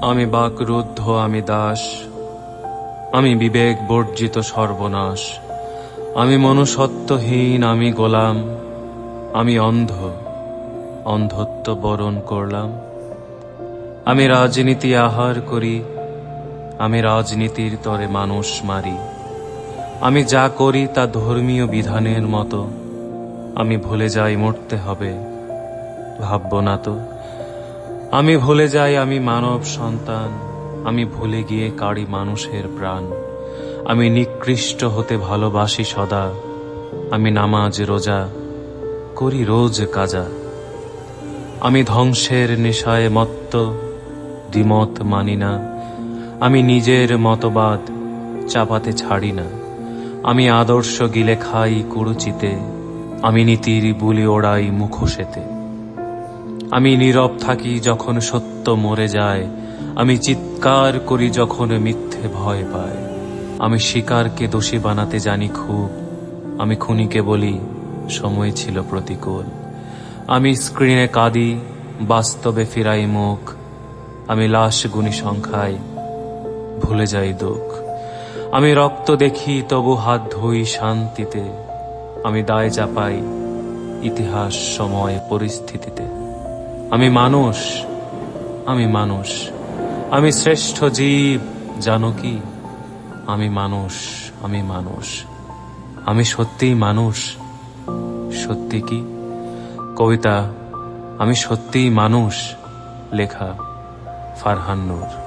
আমি বাকরুদ্ধ, আমি দাস, আমি বিবেক বর্জিত সর্বনাশ, আমি মনুষ্যত্বহীন, আমি গোলাম, আমি অন্ধ, অন্ধত্ব বরণ করলাম। আমি রাজনীতি আহার করি, আমি রাজনীতির তরে মানুষ মারি। আমি যা করি তা ধর্মীয় বিধানের মতো। আমি ভুলে যাই মরতে হবে, ভাবব না তো। আমি ভুলে যাই আমি মানব সন্তান, আমি ভুলে গিয়ে কাড়ি মানুষের প্রাণ। আমি নিকৃষ্ট হতে ভালোবাসি সদা, আমি নামাজ রোজা করি রোজ কাজা। আমি ধ্বংসের নেশায় মত্ত, দ্বিমত মানি না। আমি নিজের মতবাদ চাপাতে ছাড়ি না। আমি আদর্শ গিলে খাই কুরুচিতে, আমি নীতির বুলি ওড়াই মুখোশেতে। আমি নীরব থাকি যখন সত্য মরে যায়, আমি চিৎকার করি যখন মিথ্যে ভয় পায়। আমি শিকারকে দোষী বানাতে জানি খুব, আমি খুনিকে বলি সময় ছিল প্রতিকূল। আমি স্ক্রিনে কাঁদি, বাস্তবে ফিরাই মুখ। আমি লাশ গুনি সংখ্যায়, ভুলে যাই দুঃখ। আমি রক্ত দেখি তবু হাত ধুই শান্তিতে। আমি দায় চাপাই ইতিহাস সময় পরিস্থিতিতে। আমি মানুষ, আমি মানুষ, আমি শ্রেষ্ঠ জীব, জানো কি? আমি মানুষ, আমি মানুষ, আমি সত্যিই মানুষ। সত্যি কি? কবিতা আমি সত্যিই মানুষ, লেখা ফারহান নূর।